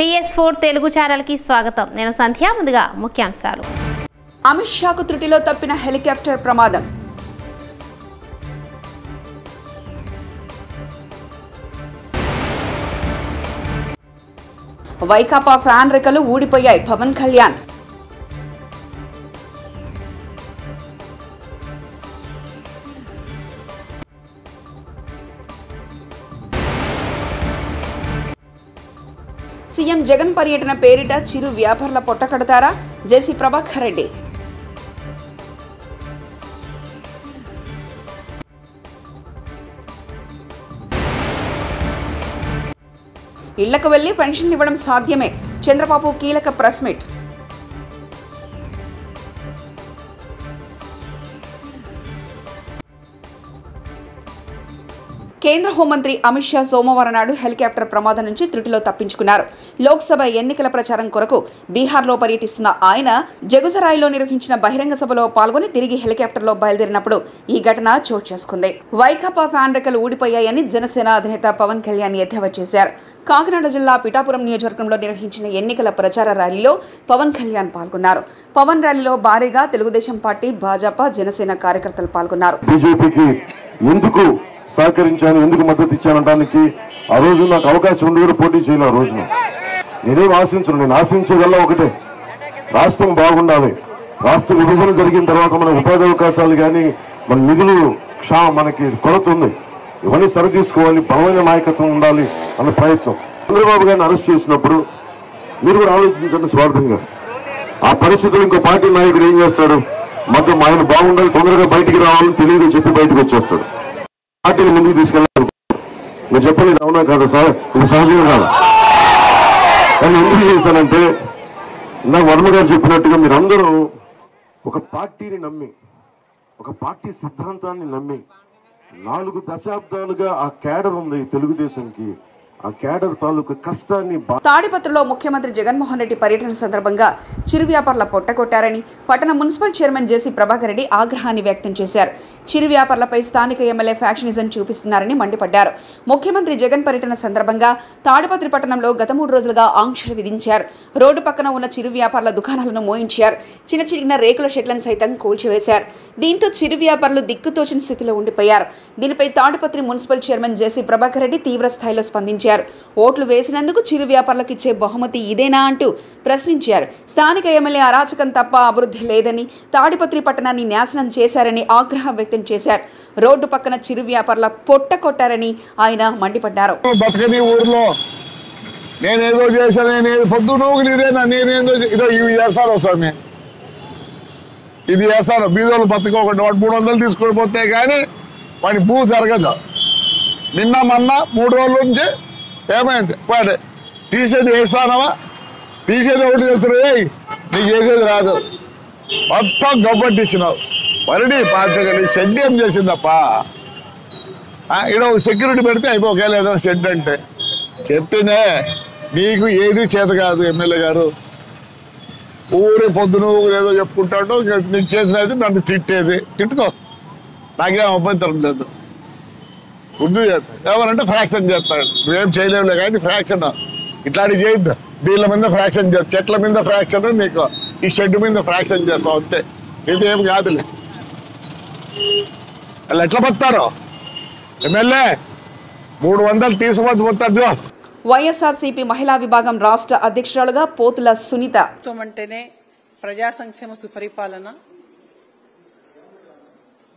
TS4 Telugu channel కి స్వాగతం. నేను సంధ్య. ముందుగా ముఖ్యాంశాలు. అమిత్ షాకు త్రుటిలో తప్పిన హెలికాప్టర్ ప్రమాదం. వైకాపా ఫ్యాన్ రెక్కలు ఊడిపోయాయి. పవన్ కళ్యాణ్. సీఎం జగన్ పర్యటన పేరిట చిరు వ్యాపారుల పొట్టకడతారా? జేసీ ప్రభాకర్ రెడ్డి. ఇళ్లకు వెళ్లి పెన్షన్లు ఇవ్వడం సాధ్యమే. చంద్రబాబు కీలక ప్రెస్ మీట్. కేంద్ర హోంమంత్రి అమిత్ షా సోమవారం నాడు హెలికాప్టర్ ప్రమాదం నుంచి త్రుటిలో తప్పించుకున్నారు. లోక్సభ ఎన్నికల ప్రచారం కొరకు బీహార్లో పర్యటిస్తున్న ఆయన జగుసరాయ్లో నిర్వహించిన బహిరంగ సభలో పాల్గొని తిరిగి హెలికాప్టర్లో బయలుదేరినప్పుడు ఈ ఘటన చోటు చేసుకుంది. వైకాపా ఫ్యాన్ రెక్కలు ఊడిపోయాయని జనసేన అధినేత పవన్ కళ్యాణ్ ఎద్దేవా చేశారు. కాకినాడ జిల్లా పిఠాపురం నియోజకవర్గంలో నిర్వహించిన ఎన్నికల ప్రచార ర్యాలీలో పవన్ కళ్యాణ్ పాల్గొన్నారు. పవన్ ర్యాలీలో భారీగా తెలుగుదేశం పార్టీ, భాజపా, జనసేన కార్యకర్తలు పాల్గొన్నారు. సహకరించాను, ఎందుకు మద్దతు ఇచ్చానడానికి ఆ రోజు నాకు అవకాశం ఉండి కూడా పోటీ చేయలే. ఆ రోజున నేనేం ఆశించను. నేను ఆశించేదల్లా ఒకటే, రాష్ట్రం బాగుండాలి. రాష్ట్ర విభజన జరిగిన తర్వాత మన ఉపాధి అవకాశాలు కానీ మన నిధులు మనకి కొరత ఉంది. ఇవన్నీ సరితీసుకోవాలి, బలమైన నాయకత్వం ఉండాలి అన్న ప్రయత్నం. చంద్రబాబు గారిని అరెస్ట్ చేసినప్పుడు మీరు కూడా ఆలోచించండి స్వార్థంగా. ఆ పరిస్థితులు ఇంకో పార్టీ నాయకుడు ఏం చేస్తాడు? మొత్తం ఆయన బాగుండాలి, తొందరగా బయటికి రావాలని తెలియదు చెప్పి బయటకు వచ్చేస్తాడు. పార్టీని ముందుకు తీసుకెళ్ళాలి. మీరు చెప్పండి, ఇది అవునా కాదా సార్? ఇది సహజం కాదు. కానీ ఎందుకు చేశానంటే ఇందాక వర్మ గారు చెప్పినట్టుగా మీరందరూ ఒక పార్టీని నమ్మి, ఒక పార్టీ సిద్ధాంతాన్ని నమ్మి 4 దశాబ్దాలుగా ఆ క్యాడర్ ఉంది తెలుగుదేశంకి. ఆ క్యాడర్ తాలూకు కష్టాన్ని. తాడిపత్రిలో ముఖ్యమంత్రి జగన్మోహన్ రెడ్డి పర్యటన సందర్భంగా చిరు వ్యాపారుల పొట్టకొట్టారని పట్టణ మున్సిపల్ చైర్మన్ జేసీ ప్రభాకర్ రెడ్డి ఆగ్రహాన్ని వ్యక్తం చేశారు. చిరు వ్యాపారులపై స్థానిక ఎమ్మెల్యే ఫ్యాక్షనిజం చూపిస్తున్నారని మండిపడ్డారు. ముఖ్యమంత్రి జగన్ పర్యటన సందర్భంగా తాడిపత్రి పట్టణంలో గత 3 రోజులుగా ఆంక్షలు విధించారు. రోడ్డు పక్కన ఉన్న చిరు వ్యాపారుల దుకాణాలను మోయించారు. చిన్న చిన్న రేకుల షెడ్లను సైతం కూల్చివేశారు. దీంతో చిరు వ్యాపారులు దిక్కుతోచిన స్థితిలో ఉండిపోయారు. దీనిపై తాడిపత్రి మున్సిపల్ చైర్మన్ జేసీ ప్రభాకర్ రెడ్డి తీవ్ర స్థాయిలో స్పందించారు. ఓట్లు వేసినందుకు చిరు వ్యాపారులకు ఇచ్చే బహుమతి ఇదేనా అంటూ ప్రశ్నించారు. స్థానిక ఎమ్మెల్యే అరాచకం తప్ప అభివృద్ధి లేదని, తాడిపత్రి పట్టణాన్ని నాశనం చేశారని ఆగ్రహం వ్యక్తం చేశారు. రోడ్డు పక్కన చిరు వ్యాపారుల పొట్ట కొట్టారని ఆయన మండిపడ్డారు. నేనేదో చేశాను, నేనేదో పొద్దున నేనేదో ఇవి చేస్తాను స్వామి, ఇది చేస్తాను. బీదోళ్ళు బతకోకుండా వాడు 300 తీసుకొని పోతే కానీ వాడి భూ జరగదు. నిన్న మొన్న 3 రోజుల నుంచి ఏమైంది? వాడు తీసేది వేస్తానవా? తీసేది ఒకటి తెలుస్తున్నాయి, నీకు చేసేది రాదు. మొత్తం గబ్బట్టిచ్చినావు. మరడి పాతగలి షెడ్ ఏం చేసిందప్ప? ఇక్కడ సెక్యూరిటీ పెడితే అయిపోకేలా ఏదైనా షెడ్ అంటే చెప్తేనే నీకు ఏది చేత కాదు. ఎమ్మెల్యే గారు ఊరే పొద్దున ఏదో చెప్పుకుంటాడు, నీకు చేసినది నన్ను తిట్టేది. తిట్టుకో, నాకేం అభ్యంతరం లేదు. ఉర్దూ చేస్తాడు ఎవరంటే ఫ్రాక్షన్ చేస్తాడు. నువ్వేం చేయలేవులే కానీ ఫ్రాక్షన్ ఇట్లాంటివి చేయొద్దు. దీళ్ళ మీద ఫ్రాక్షన్ చేస్తా, చెట్ల మీద ఫ్రాక్షన్, నీకు ఈ షెడ్ మీద ఫ్రాక్షన్ చేస్తావు అంతే. ఇది ఏం కాదులే. వాళ్ళు ఎట్లా పడతారు? ఎమ్మెల్యే 300 తీసుకుపోతే పోతాడు. వైఎస్ఆర్సీపీ మహిళా విభాగం రాష్ట్ర అధ్యక్షురాలుగా పోతుల సునీత. అంటేనే ప్రజా సంక్షేమ సుపరిపాలన,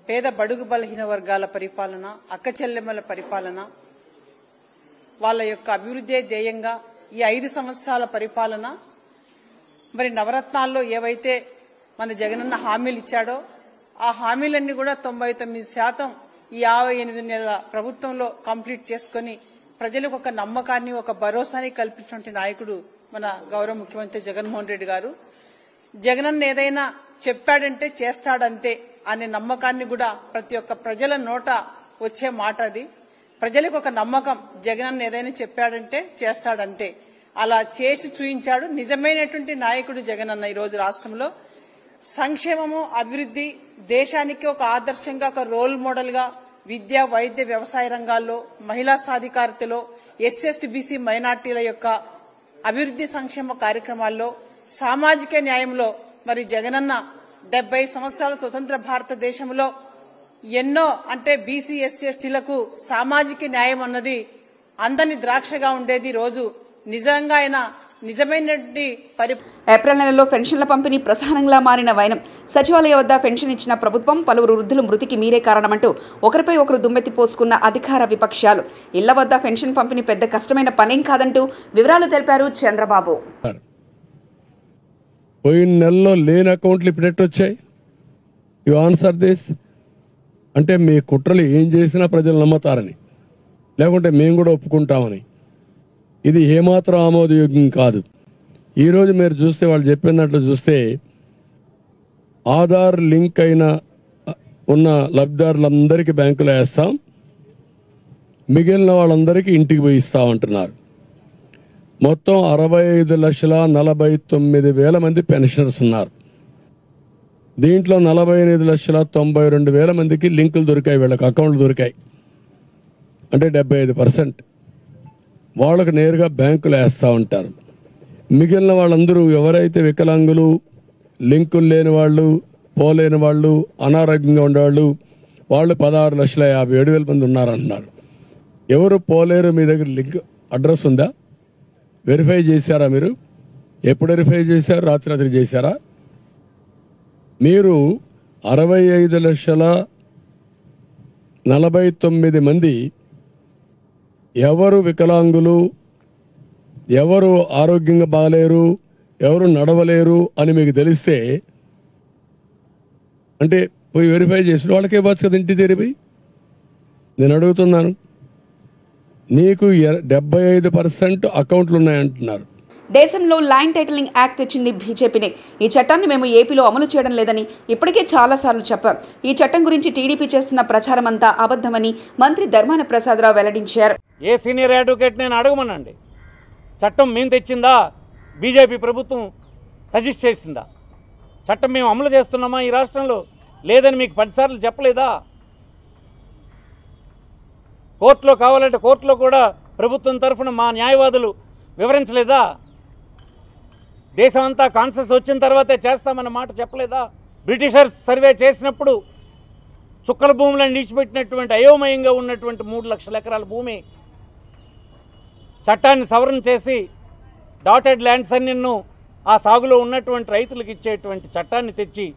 పేద బడుగు బలహీన వర్గాల పరిపాలన, అక్క చెల్లెమ్మల పరిపాలన, వాళ్ళ యొక్క అభివృద్ధి ధ్యేయంగా ఈ 5 సంవత్సరాల పరిపాలన. మరి నవరత్నాల్లో ఏవైతే మన జగనన్న హామీలు ఇచ్చాడో ఆ హామీలన్నీ కూడా 99% ఈ 58 నెలల ప్రభుత్వంలో కంప్లీట్ చేసుకుని ప్రజలకు ఒక నమ్మకాన్ని, ఒక భరోసాని కల్పించినటువంటి నాయకుడు మన గౌరవ ముఖ్యమంత్రి జగన్మోహన్ రెడ్డి గారు. జగనన్న ఏదైనా చెప్పాడంటే చేస్తాడంతే అనే నమ్మకాన్ని కూడా ప్రతి ఒక్క ప్రజల నోట వచ్చే మాట అది. ప్రజలకు ఒక నమ్మకం, జగనన్న ఏదైనా చెప్పాడంటే చేస్తాడంతే. అలా చేసి చూయించాడు. నిజమైనటువంటి నాయకుడు జగనన్న. ఈరోజు రాష్ట్రంలో సంక్షేమము, అభివృద్ధి, దేశానికి ఒక ఆదర్శంగా, ఒక రోల్ మోడల్ గా విద్య, వైద్య, వ్యవసాయ రంగాల్లో, మహిళా సాధికారతలో, ఎస్సీ, ఎస్టీ, బీసీ మైనార్టీల యొక్క అభివృద్ధి సంక్షేమ కార్యక్రమాల్లో సామాజిక న్యాయంలో మరి జగనన్న 70 సంవత్సరాల స్వతంత్ర భారతదేశంలో ఎన్నో అంటే బీసీ ఎస్సీ ఎస్టీలకు సామాజిక న్యాయం అన్నది అందని ద్రాక్షగా ఉండేది. రోజు నిజంగా ఆయన నిజమైనటువంటి ఏప్రిల్ నెలలో పెన్షన్ల పంపిణీ ప్రధానంగా మారిన వైనం. సచివాలయ వద్ద పెన్షన్ ఇచ్చిన ప్రభుత్వం, పలువురు వృద్ధుల మృతికి మీరే కారణమంటూ ఒకరిపై ఒకరు దుమ్మెత్తి పోసుకున్న అధికార విపక్షాలు. ఇళ్ల వద్ద పెన్షన్ పంపిణీ పెద్ద కష్టమైన పనేం కాదంటూ వివరాలు తెలిపారు చంద్రబాబు. పోయిన నెలలో లేని అకౌంట్లు ఇప్పుడు ఎట్టొచ్చాయి? You answer this. అంటే మీ కుట్రలు ఏం చేసినా ప్రజలు నమ్ముతారని, లేకుంటే మేము కూడా ఒప్పుకుంటామని. ఇది ఏమాత్రం ఆమోదయోగ్యం కాదు. ఈరోజు మీరు చూస్తే వాళ్ళు చెప్పిన దాంట్లో చూస్తే ఆధార్ లింక్ అయిన ఉన్న లబ్ధిదారులందరికీ బ్యాంకులో వేస్తాం, మిగిలిన వాళ్ళందరికీ ఇంటికి పోయి ఇస్తామంటున్నారు. మొత్తం 65,49,000 మంది పెన్షనర్స్ ఉన్నారు. దీంట్లో 48,92,000 మందికి లింకులు దొరికాయి, వీళ్ళకి అకౌంట్లు దొరికాయి. అంటే 75% వాళ్ళకు నేరుగా బ్యాంకులు వేస్తూ ఉంటారు. మిగిలిన వాళ్ళందరూ ఎవరైతే వికలాంగులు, లింకులు లేని వాళ్ళు, పోలేని వాళ్ళు, అనారోగ్యంగా ఉండేవాళ్ళు, వాళ్ళు 16,57,000 మంది ఉన్నారంటున్నారు. ఎవరు పోలేరు? మీ దగ్గర లింక్ అడ్రస్ ఉందా? వెరిఫై చేశారా? మీరు ఎప్పుడు వెరిఫై చేశారు? రాత్రి చేశారా? మీరు 65,49,000 మంది ఎవరు వికలాంగులు, ఎవరు ఆరోగ్యంగా బాగలేరు, ఎవరు నడవలేరు అని మీకు తెలిస్తే అంటే పోయి వెరిఫై చేసిన వాళ్ళకే ఇవ్వచ్చు కదా ఇంటి తెరిపి. నేను అడుగుతున్నాను, నీకు 75% అకౌంట్లు ఉన్నాయంటున్నారు. దేశంలో ల్యాండ్ టైటిలింగ్ యాక్ట్ తెచ్చింది బీజేపీనే. ఈ చట్టాన్ని మేము ఏపీలో అమలు చేయడం లేదని ఇప్పటికే చాలాసార్లు చెప్పాం. ఈ చట్టం గురించి టీడీపీ చేస్తున్న ప్రచారం అంతా అబద్ధమని మంత్రి ధర్మాన ప్రసాదరావు వెల్లడించారు. ఏ సీనియర్ అడ్వకేట్ నేను అడగమనండి, చట్టం మేము తెచ్చిందా, బీజేపీ ప్రభుత్వం సజెస్ట్ చేసిందా? చట్టం మేము అమలు చేస్తున్నామా ఈ రాష్ట్రంలో? లేదని మీకు 10 సార్లు చెప్పలేదా? కోర్టులో కావాలంటే కోర్టులో కూడా ప్రభుత్వం తరఫున మా న్యాయవాదులు వివరించలేదా? దేశం అంతా కాన్సెస్ వచ్చిన తర్వాతే చేస్తామన్న మాట చెప్పలేదా? బ్రిటిషర్స్ సర్వే చేసినప్పుడు చుక్కల భూములను నిలిచిపెట్టినటువంటి అయోమయంగా ఉన్నటువంటి 3 లక్షల ఎకరాల భూమి చట్టాన్ని సవరణ చేసి డాటెడ్ ల్యాండ్స్ అన్నిన్ను ఆ సాగులో ఉన్నటువంటి రైతులకు ఇచ్చేటువంటి చట్టాన్ని తెచ్చి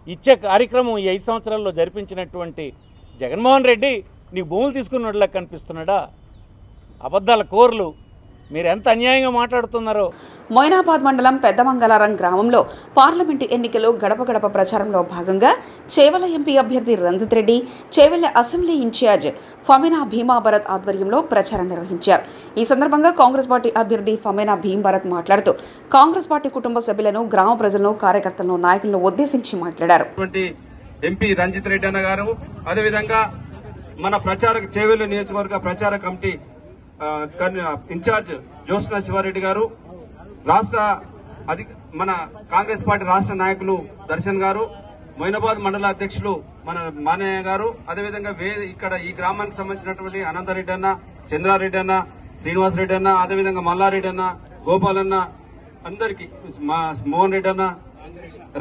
ఇచ్చే కార్యక్రమం ఈ 5 సంవత్సరాల్లో జరిపించినటువంటి జగన్మోహన్ రెడ్డి నీకు భూములు తీసుకున్నట్లా కనిపిస్తున్నాడా? అబద్ధాల కోర్లు. మీరు ఎంత అన్యాయంగా మాట్లాడుతున్నారో. మొయినాబాద్ మండలం పెద్దమంగళారం గ్రామంలో పార్లమెంటు ఎన్నికలు గడప గడప ప్రచారంలో భాగంగా చేవెళ్ల ఎంపీ అభ్యర్థి రంజిత్ రెడ్డి, చేవెళ్ల అసెంబ్లీ ఇన్ఛార్జ్ ఫమేనా భీమాభరత్ ఆధ్వర్యంలో ప్రచారం నిర్వహించారు. ఈ సందర్భంగా కాంగ్రెస్ పార్టీ అభ్యర్థి ఫమేనా భీమాభరత్ మాట్లాడుతూ కాంగ్రెస్ పార్టీ కుటుంబ సభ్యులను, గ్రామ ప్రజలను, కార్యకర్తలను, నాయకులను ఉద్దేశించి మాట్లాడారు. ఎంపీ రంజిత్ రెడ్డి అన్న గారు, అదేవిధంగా మన ప్రచార చేవెళ్ల నియోజకవర్గ ప్రచార కమిటీ ఇన్ఛార్జ్ జ్యోత్స్న శివారెడ్డి గారు, మన కాంగ్రెస్ పార్టీ రాష్ట్ర నాయకులు దర్శన్ గారు, మొయినాబాద్ మండల అధ్యక్షులు మన మానయ్య గారు, అదేవిధంగా ఇక్కడ ఈ గ్రామానికి సంబంధించినటువంటి అనంతరెడ్డి అన్న, చంద్రారెడ్డి అన్న, శ్రీనివాస్ రెడ్డి అన్న, అదేవిధంగా మల్లారెడ్డి అన్న, గోపాల్ అన్న, అందరికి మోహన్ రెడ్డి అన్న,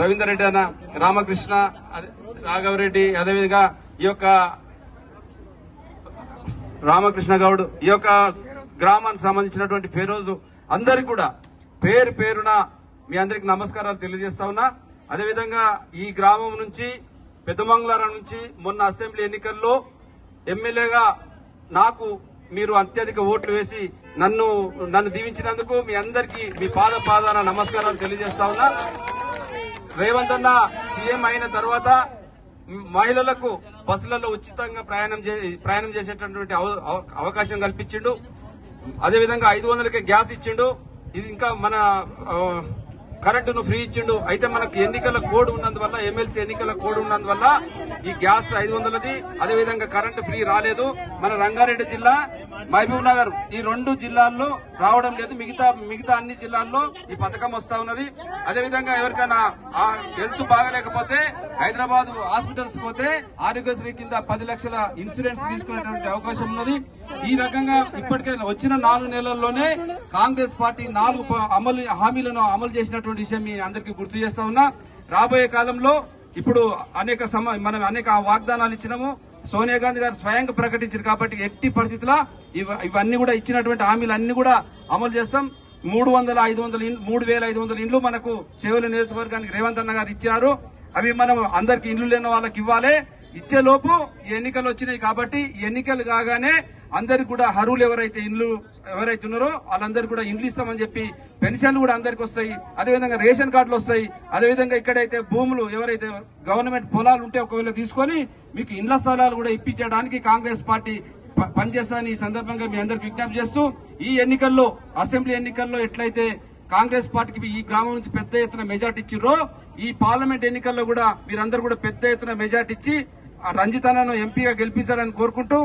రవీందర్ రెడ్డి అన్న, రామకృష్ణ, రాఘవరెడ్డి, అదేవిధంగా ఈ యొక్క రామకృష్ణ గౌడ్, ఈ యొక్క గ్రామానికి సంబంధించినటువంటి ఫెరోజు అందరికి కూడా పేరు పేరున మీ అందరికి నమస్కారాలు తెలియజేస్తా ఉన్నా. అదేవిధంగా ఈ గ్రామం నుంచి పెద్దమంగళారం నుంచి మొన్న అసెంబ్లీ ఎన్నికల్లో ఎమ్మెల్యేగా నాకు మీరు అత్యధిక ఓట్లు వేసి నన్ను దీవించినందుకు మీ అందరికీ మీ పాదాన నమస్కారాలు తెలియజేస్తా ఉన్నా. రేవంత్ అన్న సీఎం అయిన తర్వాత మహిళలకు బస్సులలో ఉచితంగా ప్రయాణం చేసేటటువంటి అవకాశం కల్పించిండు. అదేవిధంగా 500కే గ్యాస్ ఇచ్చిండు. ఇది ఇంకా మన కరెంటును ఫ్రీ ఇచ్చిండు. అయితే మనకు ఎన్నికల కోడ్ ఉన్నందువల్ల, ఎమ్మెల్సీ ఎన్నికల కోడ్ ఉన్నందువల్ల ఈ గ్యాస్ 500ది, అదేవిధంగా కరెంటు ఫ్రీ రాలేదు. మన రంగారెడ్డి జిల్లా, మహబూబ్ నగర్ ఈ 2 జిల్లాల్లో రావడం లేదు. మిగతా అన్ని జిల్లాల్లో ఈ పథకం వస్తా ఉన్నది. అదేవిధంగా ఎవరికైనా హెల్త్ బాగలేకపోతే హైదరాబాద్ హాస్పిటల్స్ పోతే ఆరోగ్యశ్రీ కింద 10 లక్షల ఇన్సూరెన్స్ తీసుకునేటువంటి అవకాశం ఉన్నది. ఈ రకంగా ఇప్పటికే వచ్చిన 4 నెలల్లోనే కాంగ్రెస్ పార్టీ 4 హామీలను అమలు చేసినటువంటి విషయం మీ అందరికీ గుర్తు చేస్తా ఉన్నా. రాబోయే కాలంలో ఇప్పుడు మనం అనేక వాగ్దానాలు ఇచ్చినాము. సోనియా గాంధీ గారు స్వయంగా ప్రకటించారు కాబట్టి ఎట్టి పరిస్థితుల్లో ఇవన్నీ కూడా ఇచ్చినటువంటి హామీలు అన్ని కూడా అమలు చేస్తాం. 3,500 ఇండ్లు మనకు చేవెళ్ల నియోజకవర్గానికి రేవంత్ అన్న గారు ఇచ్చారు. అవి మనం అందరికి ఇండ్లు లేని వాళ్ళకి ఇవ్వాలి. ఇచ్చేలోపు ఎన్నికలు వచ్చినాయి కాబట్టి ఎన్నికలు కాగానే అందరికి కూడా అర్హులు ఎవరైతే ఉన్నారో వాళ్ళందరికీ కూడా ఇండ్లు ఇస్తామని చెప్పి పెన్షన్లు కూడా అందరికి వస్తాయి. అదేవిధంగా రేషన్ కార్డులు వస్తాయి. అదేవిధంగా ఇక్కడైతే భూములు ఎవరైతే గవర్నమెంట్ పొలాలు ఉంటే ఒకవేళ తీసుకొని మీకు ఇండ్ల స్థలాలు కూడా ఇప్పించడానికి కాంగ్రెస్ పార్టీ పనిచేస్తానని ఈ సందర్భంగా మీ అందరికి విజ్ఞప్తి చేస్తూ, ఈ ఎన్నికల్లో అసెంబ్లీ ఎన్నికల్లో ఎట్లయితే కాంగ్రెస్ పార్టీకి ఈ గ్రామం నుంచి పెద్ద ఎత్తున మెజార్టీ ఇచ్చిర్రో, ఈ పార్లమెంట్ ఎన్నికల్లో కూడా మీరందరూ కూడా పెద్ద ఎత్తున మెజార్టీ ఇచ్చి రంజితన్నను ఎంపీగా గెలిపించాలని కోరుకుంటూ,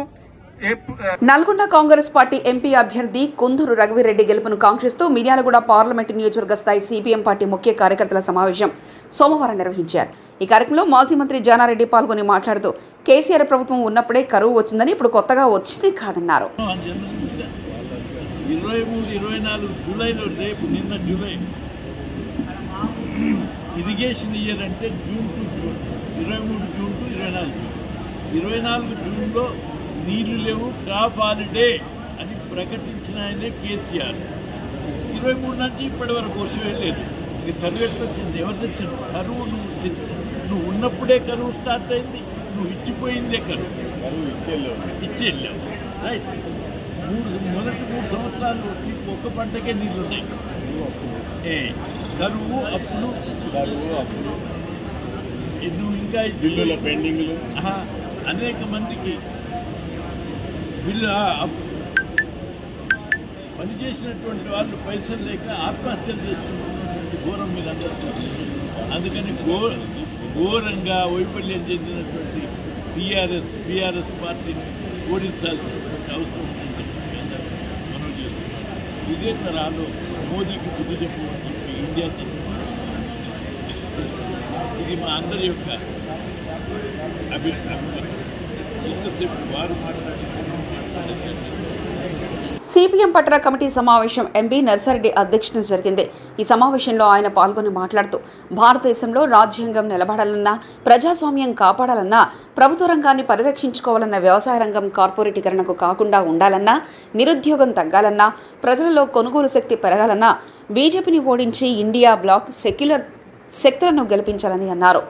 నల్గొండ కాంగ్రెస్ పార్టీ ఎంపీ అభ్యర్థి కుందూరు రఘువీరెడ్డి గెలుపును కాంక్షిస్తూ మిర్యాలగూడ పార్లమెంటు నియోజకవర్గ స్థాయి సిపిఎం పార్టీ ముఖ్య కార్యకర్తల సమావేశం సోమవారం నిర్వహించారు. ఈ కార్యక్రమంలో మాజీ మంత్రి జానారెడ్డి పాల్గొని మాట్లాడుతూ కేసీఆర్ ప్రభుత్వం ఉన్నప్పుడే కరువు వచ్చిందని, ఇప్పుడు కొత్తగా వచ్చింది కాదన్నారు. 23-24 జూలైలో రేపు నిన్న జూలై ఇరిగేషన్ ఇయర్ అంటే June to June, 23 June to 24 జూన్లో నీళ్లు లేవు, క్రాప్ హాలిడే అని ప్రకటించిన ఆయనే కేసీఆర్. 23 నుంచి ఇప్పటి వరకు వర్షమే లేదు. ఇక కరువు ఎట్లా వచ్చింది? ఎవరు తెచ్చింది కరువు? నువ్వు ఉన్నప్పుడే కరువు స్టార్ట్ అయింది. నువ్వు ఇచ్చిపోయిందే కరువు ఇచ్చేళ్ళావు. రైట్. మొదటి 3 సంవత్సరాలు ఒక్క పంటకే నీళ్ళు ఉన్నాయి. కరువు అప్పుడు నువ్వు ఇంకా బిల్లుల పెండింగ్లు, అనేక మందికి బిల్లు పనిచేసినటువంటి వాళ్ళు పైసలు లేక ఆత్మహత్యలు చేసుకున్నటువంటి ఘోరం మీద అందరూ. అందుకని ఘోరంగా వైఫల్యం చెందినటువంటి బీఆర్ఎస్ పార్టీని ఓడించాల్సినటువంటి అవసరం ఉందని మనం చేస్తున్నాం. ఇదే తరాలో మోదీకి బుద్ధి చెప్పమని చెప్పి ఇండియా ఇది మా అందరి యొక్క అభిప్రాయం. ఎంతసేపు వారు సిపిఎం పట్టణ కమిటీ సమావేశం ఎంపీ నర్సారెడ్డి అధ్యక్షతన జరిగింది. ఈ సమావేశంలో ఆయన పాల్గొని మాట్లాడుతూ, భారతదేశంలో రాజ్యాంగం నిలబడాలన్నా, ప్రజాస్వామ్యం కాపాడాలన్నా, ప్రభుత్వ రంగాన్ని పరిరక్షించుకోవాలన్న, వ్యవసాయ రంగం కార్పొరేటీకరణకు కాకుండా ఉండాలన్నా, నిరుద్యోగం తగ్గాలన్నా, ప్రజలలో కొనుగోలు శక్తి పెరగాలన్నా బీజేపీని ఓడించి ఇండియా బ్లాక్ సెక్యులర్ శక్తులను గెలిపించాలని అన్నారు.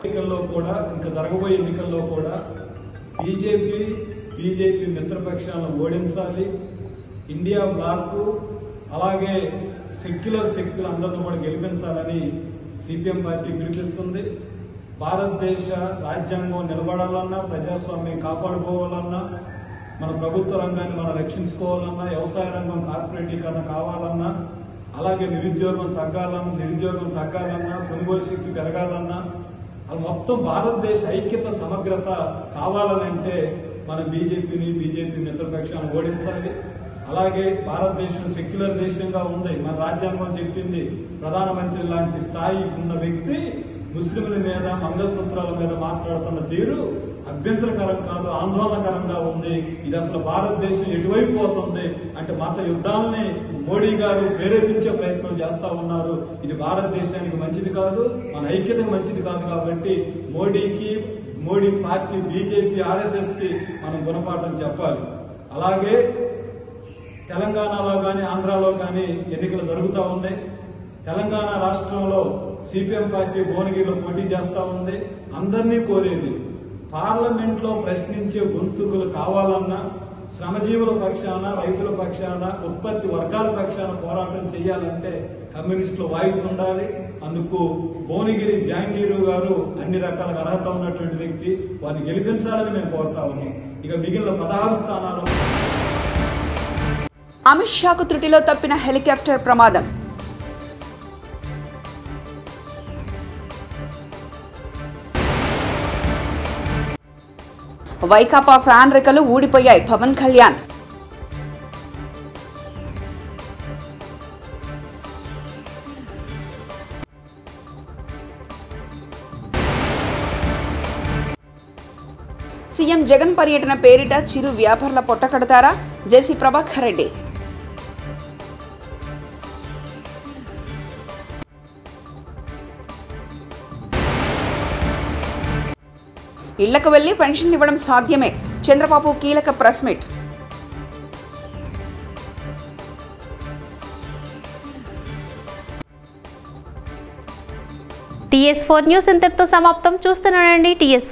బీజేపీ మిత్రపక్షాలను ఓడించాలి. ఇండియా బ్లాక్ అలాగే సెక్యులర్ శక్తులందరినీ కూడా గెలిపించాలని సిపిఎం పార్టీ పిలిపిస్తుంది. భారతదేశ రాజ్యాంగం నిలబడాలన్నా, ప్రజాస్వామ్యం కాపాడుకోవాలన్నా, మన ప్రభుత్వ రంగాన్ని మనం రక్షించుకోవాలన్నా, వ్యవసాయ రంగం కార్పొరేటీకరణ కావాలన్నా, అలాగే నిరుద్యోగం తగ్గాలన్నా, కొనుగోలు శక్తి పెరగాలన్నా, అది మొత్తం భారతదేశ ఐక్యత సమగ్రత కావాలనంటే మన బీజేపీ మిత్రపక్షాలను ఓడించాలి. అలాగే భారతదేశం సెక్యులర్ దేశంగా ఉంది. మన రాజ్యాంగం చెప్పింది ప్రధానమంత్రి లాంటి స్థాయి ఉన్న వ్యక్తి ముస్లింల మీద, మంగళసూత్రాల మీద మాట్లాడుతున్న తీరు అభ్యంతరకరం కాదు, ఆందోళనకరంగా ఉంది. ఇది అసలు భారతదేశం ఎటువైపు పోతుంది అంటే మత యుద్ధాలని మోడీ గారు ప్రేరేపించే ప్రయత్నం చేస్తా ఉన్నారు. ఇది భారతదేశానికి మంచిది కాదు, మన ఐక్యతకు మంచిది కాదు. కాబట్టి మోడీ పార్టీ, బీజేపీ, ఆర్ఎస్ఎస్ కి మనం గుణపాఠం చెప్పాలి. అలాగే తెలంగాణలో కానీ ఆంధ్రాలో కానీ ఎన్నికలు జరుగుతూ ఉన్నాయి. తెలంగాణ రాష్ట్రంలో సిపిఎం పార్టీ భువనగిరిలో పోటీ చేస్తా ఉంది. అందరినీ కోరేది పార్లమెంట్ లో ప్రశ్నించే గొంతుకులు కావాలన్నా, శ్రమజీవుల పక్షాన, రైతుల పక్షాన, ఉత్పత్తి వర్గాల పక్షాన పోరాటం చేయాలంటే కమ్యూనిస్టుల వాయిస్ ఉండాలి. అందుకు భువనగిరి జహాంగీరు గారు అన్ని రకాల అర్హత ఉన్నటువంటి వ్యక్తి, వారిని గెలిపించాలని మేము కోరుతా ఉన్నాం. ఇక మిగిలిన 16 స్థానాలు. అమిత్ షాకు త్రుటిలో తప్పిన హెలికాప్టర్ ప్రమాదం. వైకాపా ఫ్యాన్ రెక్కలు ఊడిపోయాయి పవన్ కళ్యాణ్. సీఎం జగన్ పర్యటన పేరిట చిరు వ్యాపారుల పొట్టకడతారా? జేసీ ప్రభాకర్ రెడ్డి. ఇళ్లకు వెళ్లి పెన్షన్లు ఇవ్వడం సాధ్యమే. చంద్రబాబు కీలక ప్రెస్ మీట్. TS4 న్యూస్ ఇంతటితో సమాప్తం. చూస్తూనే ఉండండి TS4.